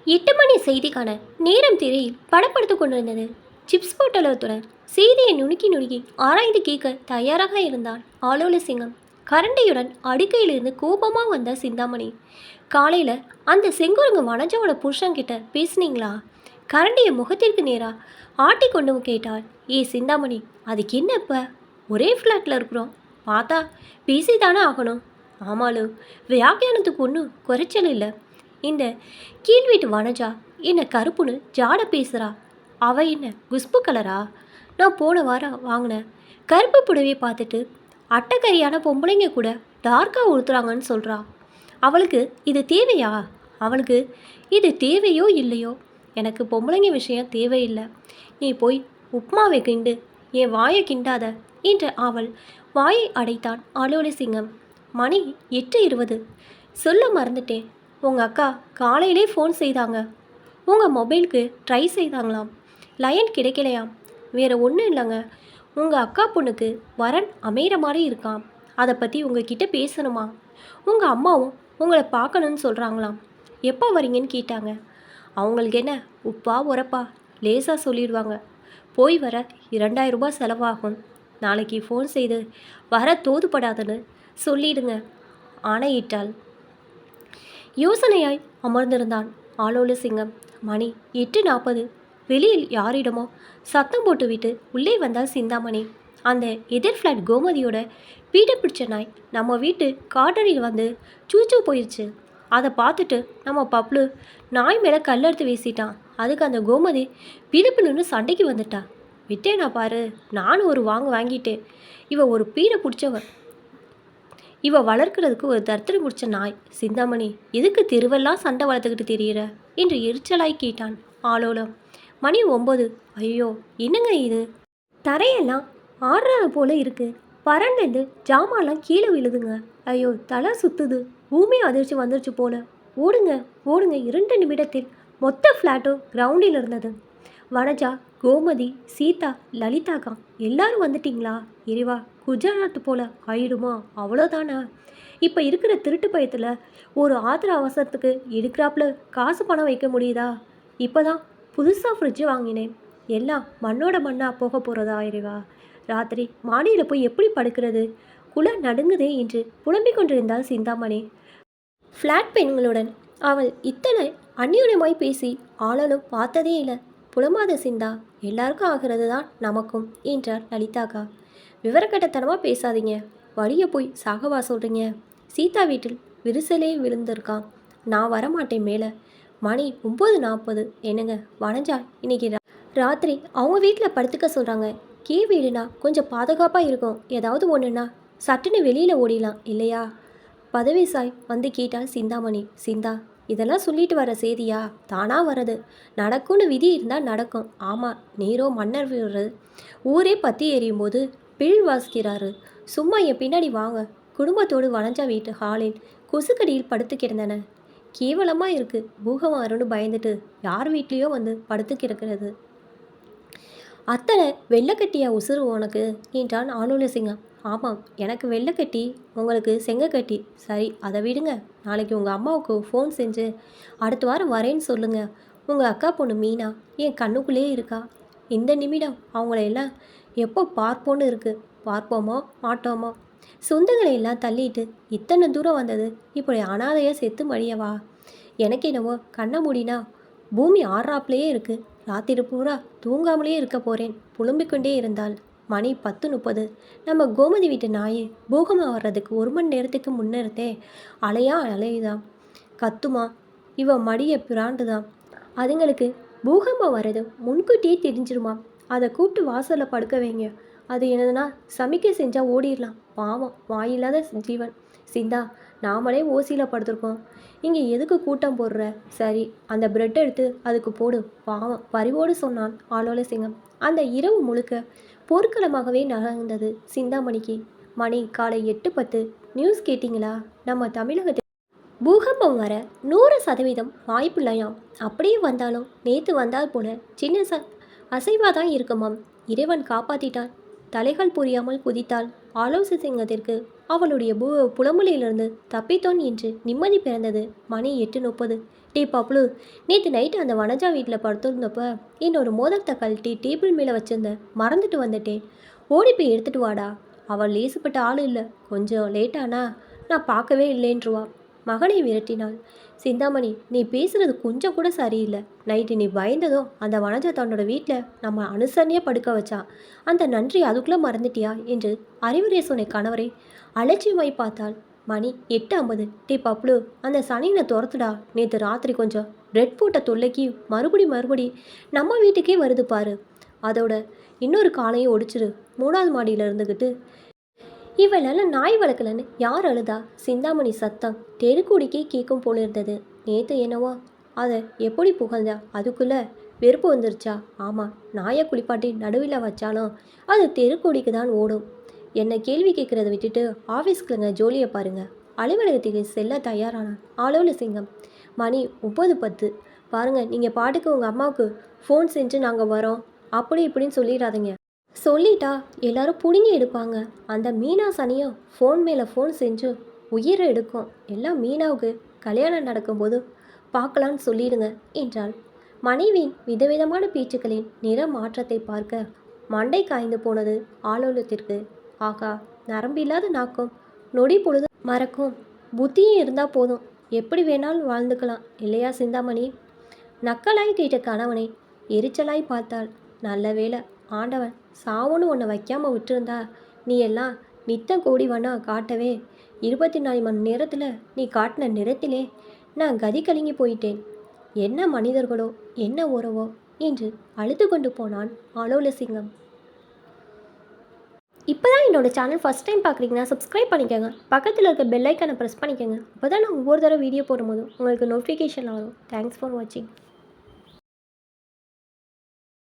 8 மணி செய்திக்கான நேரம் திரையில் படப்படுத்திக் கொண்டிருந்தது. சிப்ஸ் பொட்டலத்துடன் செய்தியை நுணுக்கி நுணுக்கி ஆராய்ந்து கேட்க தயாராக இருந்தான் ஆலோல சிங்கம். கரண்டியுடன் அடுக்கையிலிருந்து கோபமாக வந்த சிந்தாமணி. காலையில் அந்த செங்குரங்கு வனஜாவோட புருஷன்கிட்ட பேசுனீங்களா? கரண்டியை முகத்திற்கு நேராக ஆட்டி கொண்டு கேட்டாள். சிந்தாமணி, அதுக்கு என்ன இப்போ? ஒரே ஃப்ளாட்டில் இருக்கிறோம், பார்த்தா பேசி தானே ஆகணும். ஆமாலு, வியாக்கியானத்துக்கு ஒன்றும் குறைச்சல் இல்லை. இந்த கீழ் வீட்டு வனஜா என்ன கருப்புன்னு ஜாட பேசுகிறா. அவள் என்ன குஸ்பு கலரா? நான் போன வாரம் வாங்கினேன் கருப்பு புடவையை பார்த்துட்டு அட்டைக்கரியான பொம்பளைங்க கூட டார்க்காக உடுத்துறாங்கன்னு சொல்கிறா. அவளுக்கு இது தேவையா? அவளுக்கு இது தேவையோ இல்லையோ, எனக்கு பொம்பளைங்க விஷயம் தேவையில்லை. நீ போய் உப்மாவை கிண்டு, என் வாயை கிண்டாத என்று அவள் வாயை அடைத்தான் ஆலோல சிங்கம். மணி 8:20. சொல்ல மறந்துட்டேன். உங்கள் அக்கா காலையிலே ஃபோன் செய்தாங்க. உங்கள் மொபைலுக்கு ட்ரை செய்தாங்களாம், லைன் கிடைக்கலையாம். வேறு ஒன்றும் இல்லைங்க, உங்கள் அக்கா பொண்ணுக்கு வரன் அமைகிற மாதிரி இருக்கான். அதை பற்றி உங்ககிட்ட பேசணுமா? உங்கள் அம்மாவும் உங்களை பார்க்கணுன்னு சொல்கிறாங்களாம். எப்போ வரீங்கன்னு கேட்டாங்க. அவங்களுக்கு என்ன உப்பா உரப்பா லேசாக சொல்லிடுவாங்க. போய் வர 2000 ரூபாய் செலவாகும். நாளைக்கு ஃபோன் செய்து வர தோதுப்படாதுன்னு சொல்லிடுங்க ஆணையிட்டாள். யோசனையாய் அமர்ந்திருந்தான் ஆலோல சிங்கம். மணி 8:40. வெளியில் யாரிடமோ சத்தம் போட்டுவிட்டு உள்ளே வந்தால் சிந்தாமணி. அந்த எதிர் ஃப்ளாட் கோமதியோட வீட்டை பிடிச்ச நாய் நம்ம வீட்டு காட்டடியில் வந்து சூச்சு போயிடுச்சு. அதை பார்த்துட்டு நம்ம பப்ளு நாய் மேலே கல்லெடுத்து வீசிட்டான். அதுக்கு அந்த கோமதி பிடிப்புன்னு சண்டைக்கு வந்துட்டா. விட்டேனா பாரு, நானும் ஒரு வாங்கிட்டேன். இவ ஒரு பீடை பிடிச்சவ. இவ வளர்க்குறதுக்கு ஒரு தர்த்தனை முடிச்ச நாய். சிந்தாமணி, எதுக்கு தெருவெல்லாம் சண்டை வளர்த்துக்கிட்டு தெரியுற என்று எரிச்சலாய் கேட்டான் ஆலோலம். மணி 9. ஐயோ, என்னங்க இது? தரையெல்லாம் ஆடுறது போல இருக்கு. பரண்டேந்து ஜாமான்லாம் கீழே விழுதுங்க. ஐயோ, தலை சுத்துது. பூமி அதிர்ச்சி வந்துருச்சு போல. ஓடுங்க ஓடுங்க. 2 நிமிடத்தில் மொத்த ஃப்ளாட்டும் கிரவுண்டில் இருந்தது. வனஜா, கோமதி, சீதா, லலிதாக்கா எல்லாரும் வந்துட்டிங்களா? இறைவா, குஜராத் போல ஆயிடுமா? அவ்வளோதானா? இப்போ இருக்கிற திருட்டு பயத்தில் ஒரு ஆத்திர அவசரத்துக்கு எடுக்கிறாப்புல காசு பணம் வைக்க முடியுதா? இப்போ தான் புதுசாக ஃப்ரிட்ஜு வாங்கினேன். எல்லாம் மண்ணோட மண்ணாக போக போகிறதா இறைவா? ராத்திரி மாடியில் போய் எப்படி படுக்கிறது? குல நடுங்குதே என்று புலம்பிக் கொண்டிருந்தாள் சிந்தாமணி. ஃப்ளாட் பெண்களுடன் அவள் இத்தனை அந்யோன்யமாய் பேசி ஆளாலும் பார்த்ததே இல்லை. புலமாத சிந்தா, எல்லாருக்கும் ஆகிறது தான் நமக்கும் என்றார் லலிதாக்கா. விவரக்கட்டத்தனமாக பேசாதீங்க. வழியை போய் சாகவா சொல்கிறீங்க? சீதா வீட்டில் விரிசலே விழுந்திருக்கான். நான் வரமாட்டேன் மேலே. மணி 9:40. என்னங்க வனஜா இன்னைக்கு ராத்திரி அவங்க வீட்டில் படுத்துக்க சொல்கிறாங்க. வீடுனா கொஞ்சம் பாதுகாப்பாக இருக்கும். ஏதாவது ஒன்றுனா சட்டுன்னு வெளியில் ஓடிடலாம் இல்லையா? பதவி சாய் வந்து கேட்டால் சிந்தாமணி. சிந்தா, இதெல்லாம் சொல்லிட்டு வர செய்தியா? தானாக வர்றது. நடக்கும்னு விதி இருந்தால் நடக்கும். ஆமாம், நேரோ மன்னர் விடுறது. ஊரே பற்றி எறியும் போது பிழ் வாசிக்கிறாரு. சும்மா என் பின்னாடி வாங்க. குடும்பத்தோடு வனஜா வீட்டு ஹாலில் கொசுக்கடியில் படுத்து கிடந்தன. கேவலமாக இருக்குது. பூகமாக வரும்னு பயந்துட்டு யார் வீட்லேயோ வந்து படுத்து கிடக்கிறது. அத்தனை வெள்ளைக்கட்டியா உசுறு உனக்கு என்றான் ஆலோல சிங்கம். ஆமாம், எனக்கு வெள்ளைக்கட்டி, உங்களுக்கு செங்கக்கட்டி. சரி, அதை விடுங்க. நாளைக்கு உங்கள் அம்மாவுக்கு ஃபோன் செஞ்சு அடுத்த வாரம் வரேன்னு சொல்லுங்கள். உங்கள் அக்கா பொண்ணு மீனா என் கண்ணுக்குள்ளே இருக்கா. இந்த நிமிடம் அவங்கள எல்லாம் எப்போ பார்ப்போன்னு இருக்குது. பார்ப்போமோ மாட்டோமோ. சொந்தங்களை எல்லாம் தள்ளிட்டு இத்தனை தூரம் வந்தது இப்படி அனாதையாக செத்து மடியவா? எனக்கு என்னவோ கண்ணை மூடினா பூமி ஆறாப்லேயே இருக்குது. ராத்திரி பூரா தூங்காமலே இருக்க போகிறேன் புலம்பிக்கொண்டே இருந்தாள். மணி 10:30. நம்ம கோமதி வீட்டு நாயே பூகமாக வர்றதுக்கு 1 மணி நேரத்துக்கு முன்னேறதே அலையுதான், கத்துமா. இவ மடியை பிராண்டுதான். அதுங்களுக்கு பூகம்பம் வர்றது முன்கூட்டியே தெரிஞ்சிருமா. அதை கூப்பிட்டு வாசலில் படுக்க வைங்க. அது என்னதுன்னா சமைக்க செஞ்சால் ஓடிடலாம். பாவம், வாயில்லாத ஜீவன். சிந்தா, நாமளே ஓசியில் படுத்துருக்கோம். இங்கே எதுக்கு கூட்டம் போடுற? சரி, அந்த பிரெட் எடுத்து அதுக்கு போடு. பாவம், பரிவோடு சொன்னான் ஆலோல சிங்கம். அந்த இரவு முழுக்க போர்க்களமாகவே நகர்ந்தது சிந்தாமணிக்கு. மணி காலை 8:10. நியூஸ் கேட்டிங்களா? நம்ம தமிழகத்தில் பூகம்பம் வர 100% வாய்ப்பில்லையாம். அப்படியே வந்தாலும் நேற்று வந்தால் போல சின்ன அசைவாக தான் இருக்குமாம். இறைவன் காப்பாற்றிட்டான். தலைகள் புரியாமல் குதித்தாள் ஆலோச சிங்கத்திற்கு. அவளுடைய புலம்பலிலிருந்து தப்பித்தோன் என்று நிம்மதி பிறந்தது. மணி 8:30. டீ பப்ளு, நேற்று நைட்டு அந்த வனஜா வீட்டில் படுத்திருந்தப்ப என்னோட மோதிரத்தை கழட்டி டேபிள் மேலே வச்சிருந்தேன், மறந்துட்டு வந்துட்டேன். ஓடி போய் எடுத்துட்டு வாடா. அவள் லேசுப்பட்ட ஆள் இல்லை, கொஞ்சம் லேட்டானா நான் பார்க்கவே இல்லைன்றுவா. மகனை விரட்டினாள். சிந்தாமணி, நீ பேசுறது கொஞ்சம் கூட சரியில்லை. நைட்டு நீ பயந்ததும் அந்த வனஜா தன்னோட வீட்டில் நம்ம அனுசரணையாக படுக்க வச்சா. அந்த நன்றி அதுக்குள்ளே மறந்துட்டியா என்று அறிவுரை சொன்ன கணவரை அலட்சியமாய் பார்த்தாள். மணி 8:50. டீ பப்ளு, அந்த சனியனை துரத்துடா. நேற்று ராத்திரி கொஞ்சம் பிரெட் போட்ட தொல்லைக்கு மறுபடி நம்ம வீட்டுக்கே வருது பாரு. அதோட இன்னொரு காலையும் ஒடிச்சிரு. 3வது மாடியில் இருந்துக்கிட்டு இவளெல்லாம் நாய் வளர்க்கலன்னு யார் அழுதா? சிந்தாமணி சத்தம் தெருக்கூடிக்கே கேட்கும் போல இருந்தது. நேற்று என்னவோ அதை எப்படி புகழ்ந்தா, அதுக்குள்ளே வெறுப்பு வந்துருச்சா? ஆமாம், நாயை குளிப்பாட்டி நடுவில் வச்சாலும் அது தெருக்கூடிக்கு தான் ஓடும். என்னை கேள்வி கேட்குறத விட்டுட்டு ஆஃபீஸ்க்குள்ளங்க ஜோலியை பாருங்க. அலுவலகத்துக்கு செல்ல தயாரானான் ஆலோல சிங்கம். மணி 9:10. பாருங்கள், நீங்கள் பாட்டுக்கு உங்கள் அம்மாவுக்கு ஃபோன் செஞ்சு நாங்கள் வரோம் அப்படி இப்படின்னு சொல்லிடாதீங்க. சொல்லிட்டா எல்லாரும் பிடுங்கி எடுப்பாங்க. அந்த மீனா சனியும் ஃபோன் மேலே ஃபோன் செஞ்சு உயிரை எடுக்கும். எல்லாம் மீனாவுக்கு கல்யாணம் நடக்கும்போது பார்க்கலான்னு சொல்லிடுங்க என்றாள். மனைவியின் விதவிதமான பேச்சுக்களின் நிற மாற்றத்தை பார்க்க மண்டை காய்ந்து போனது ஆலோலத்திற்கு. ஆகா, நரம்பில்லாத நாக்கும் நொடி பொழுது மறக்கும் புத்தியும் இருந்தால் போதும், எப்படி வேணாலும் வாழ்ந்துக்கலாம் இல்லையா சிந்தாமணி? நக்கலாய் கேட்ட கணவனை எரிச்சலாய் பார்த்தாள். நல்ல வேளை ஆண்டவன் சாவுன்னு உன்னை வைக்காமல் விட்டுருந்தா நீ எல்லாம் நித்தம் கோடி வண்ணா காட்டவே 24 மணி நேரத்தில் நீ காட்டின நிறத்திலே நான் கதி கலங்கி போயிட்டேன். என்ன மனிதர்களோ என்ன உறவோ என்று அழுது கொண்டு போனான் ஆலோல சிங்கம். இப்போ தான் என்னோட சேனல் ஃபஸ்ட் டைம் பார்க்குறீங்கன்னா சப்ஸ்கிரைப் பண்ணிக்கோங்க. பக்கத்தில் இருக்க பெல் ஐக்கானை ப்ரெஸ் பண்ணிக்கோங்க. அப்போ தான் நான் ஒவ்வொரு தடவை வீடியோ போடும்போது உங்களுக்கு நோட்டிஃபிகேஷன் வரும். தேங்க்ஸ் ஃபார் வாட்சிங்.